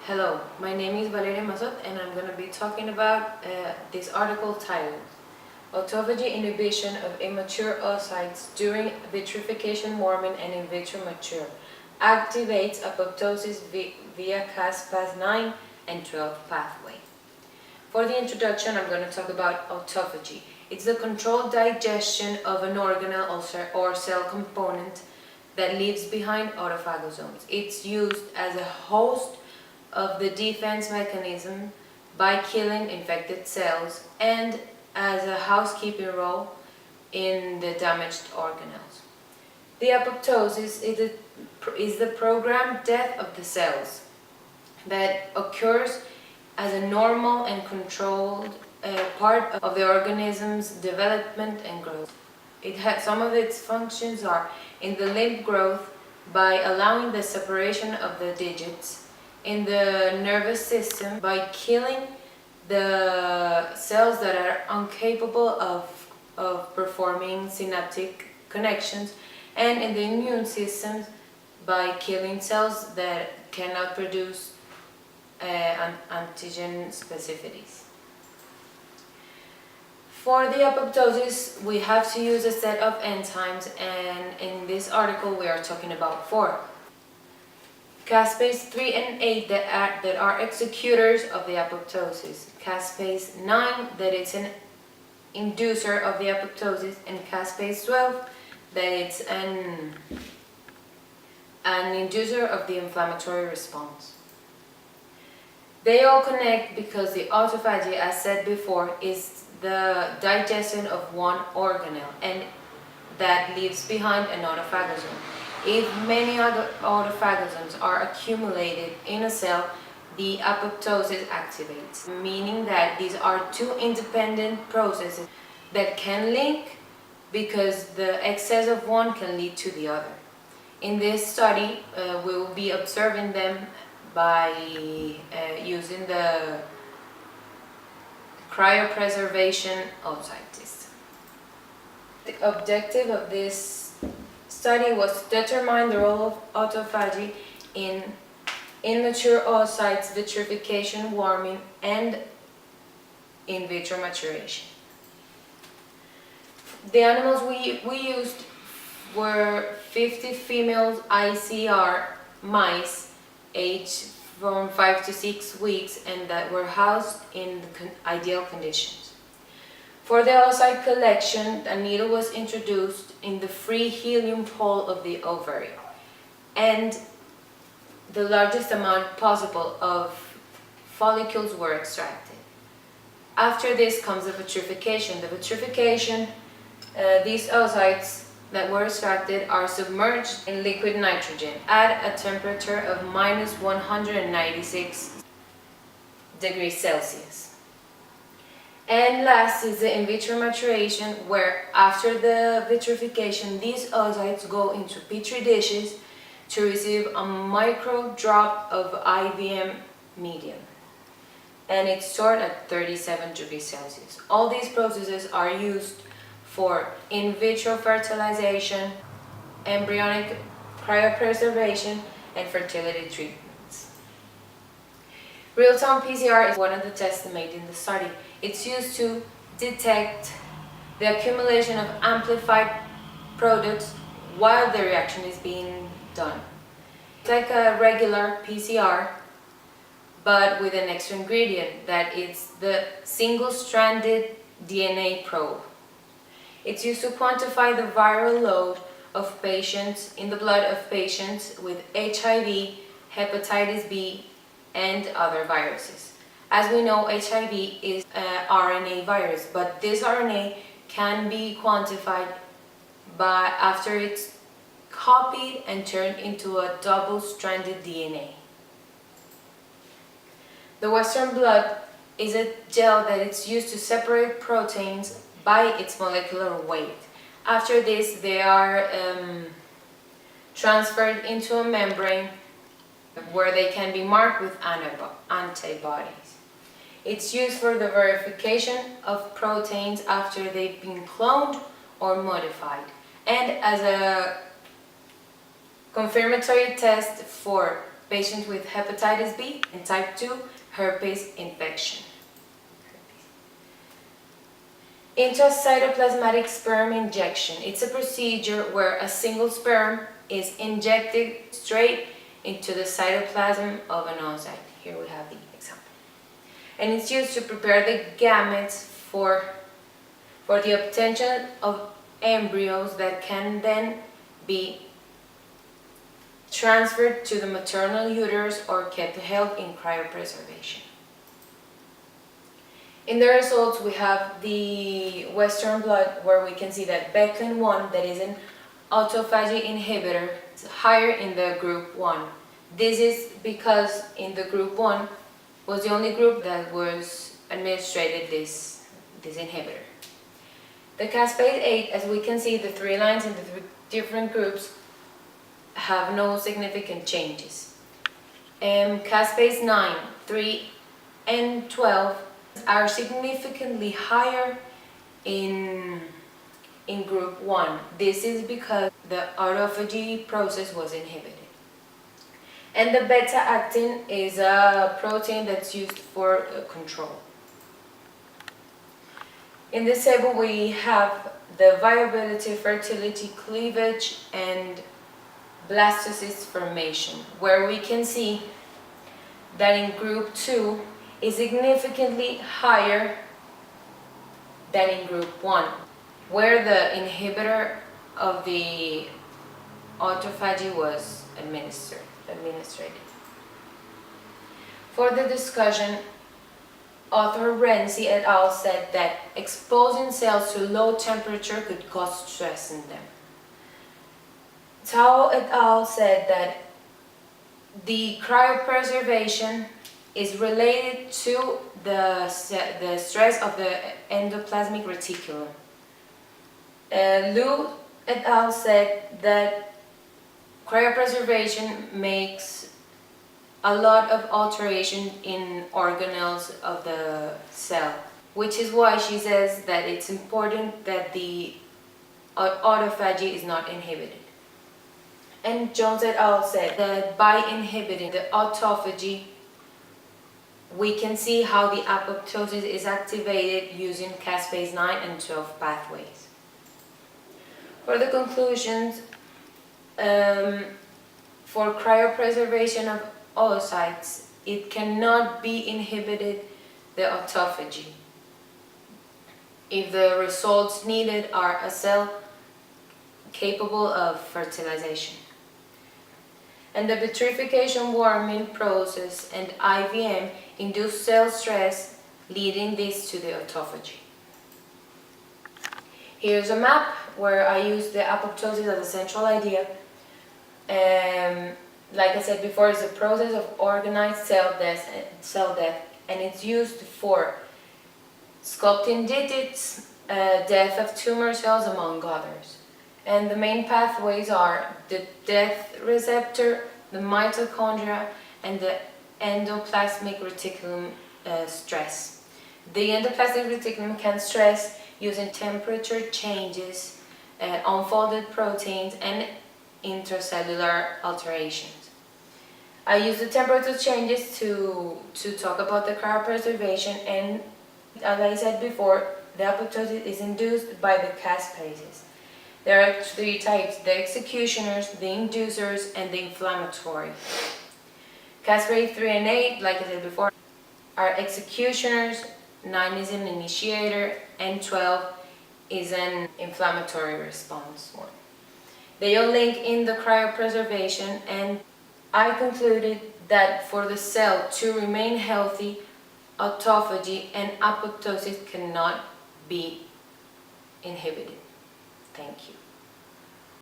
Hello, my name is Valeria Massott and I'm going to be talking about this article titled Autophagy inhibition of immature oocytes during vitrification-warming and in vitro mature activates apoptosis via Cas-Pas9 and 12 pathway. For the introduction, I'm going to talk about autophagy. It's the controlled digestion of an organelle or cell component that leaves behind autophagosomes. It's used as a host of the defense mechanism by killing infected cells and as a housekeeping role in the damaged organelles. The apoptosis is the programmed death of the cells that occurs as a normal and controlled part of the organism's development and growth. Some of its functions are in the limb growth by allowing the separation of the digits, in the nervous system by killing the cells that are incapable of performing synaptic connections, and in the immune system by killing cells that cannot produce antigen specificities. For the apoptosis, we have to use a set of enzymes, and in this article we are talking about 4. Caspase 3 and 8 that are executors of the apoptosis, caspase 9 that it's an inducer of the apoptosis, and caspase 12 that it's an inducer of the inflammatory response. They all connect because the autophagy, as said before, is the digestion of one organelle and that leaves behind an autophagosome. If many other autophagosomes are accumulated in a cell, the apoptosis activates, meaning that these are two independent processes that can link because the excess of one can lead to the other. In this study, we will be observing them by using the cryopreservation oocyte system. The objective of this study was to determine the role of autophagy in immature oocytes, vitrification, warming, and in vitro maturation. The animals we used were 50 female ICR mice aged from 5 to 6 weeks and that were housed in ideal conditions. For the oocyte collection, a needle was introduced in the free helium hole of the ovary, and the largest amount possible of follicles were extracted. After this comes the vitrification. The vitrification, these oocytes that were extracted are submerged in liquid nitrogen at a temperature of minus 196 degrees Celsius. And last is the in vitro maturation, where after the vitrification, these oocytes go into petri dishes to receive a micro drop of IVM medium, and it's stored at 37 degrees Celsius. All these processes are used for in vitro fertilization, embryonic cryopreservation, and fertility treatments. Real-time PCR is one of the tests made in the study. It's used to detect the accumulation of amplified products while the reaction is being done. It's like a regular PCR, but with an extra ingredient, that is the single-stranded DNA probe. It's used to quantify the viral load of patients in the blood of patients with HIV, hepatitis B, and other viruses. As we know, HIV is an RNA virus, but this RNA can be quantified after it's copied and turned into a double-stranded DNA. The Western blot is a gel that is used to separate proteins by its molecular weight. After this, they are transferred into a membrane where they can be marked with antibodies. It's used for the verification of proteins after they've been cloned or modified, and as a confirmatory test for patients with hepatitis B, and type 2 herpes infection. Intracytoplasmatic sperm injection. It's a procedure where a single sperm is injected straight into the cytoplasm of an oocyte. Here we have the example. And it's used to prepare the gametes for the obtention of embryos that can then be transferred to the maternal uterus or kept held in cryopreservation. In the results, we have the Western blot where we can see that Beclin-1, that is an autophagy inhibitor, is higher in the group 1. This is because in the group 1 was the only group that was administered this inhibitor. The caspase 8, as we can see, the 3 lines in the 3 different groups have no significant changes. Caspase 9, 3, and 12 are significantly higher in group 1. This is because the autophagy process was inhibited. And the beta-actin is a protein that's used for control. In this table we have the viability, fertility, cleavage, and blastocyst formation, where we can see that in group 2 is significantly higher than in group 1, where the inhibitor of the autophagy was administered. For the discussion, author Renzi et al. Said that exposing cells to low temperature could cause stress in them. Tao et al. Said that the cryopreservation is related to the stress of the endoplasmic reticulum. Liu et al. Said that cryopreservation makes a lot of alteration in organelles of the cell, which is why she says that it's important that the autophagy is not inhibited. And Jones et al. Said that by inhibiting the autophagy, we can see how the apoptosis is activated using caspase 9 and 12 pathways. For the conclusions, for cryopreservation of oocytes, it cannot be inhibited the autophagy if the results needed are a cell capable of fertilization. And the vitrification-warming process and IVM induce cell stress, leading this to the autophagy. Here's a map where I use the apoptosis as a central idea. Like I said before, it's a process of organized cell death, and it's used for sculpting digits, death of tumor cells, among others. And the main pathways are the death receptor, the mitochondria, and the endoplasmic reticulum stress. The endoplasmic reticulum can stress using temperature changes, unfolded proteins, and intracellular alterations. I use the temperature changes to talk about the cryopreservation, and as I said before, the apoptosis is induced by the caspases. There are 3 types: the executioners, the inducers, and the inflammatory. Caspase 3 and 8, like I said before, are executioners, 9 is an initiator, and 12 is an inflammatory response one. They all link in the cryopreservation, and I concluded that for the cell to remain healthy, autophagy and apoptosis cannot be inhibited. Thank you.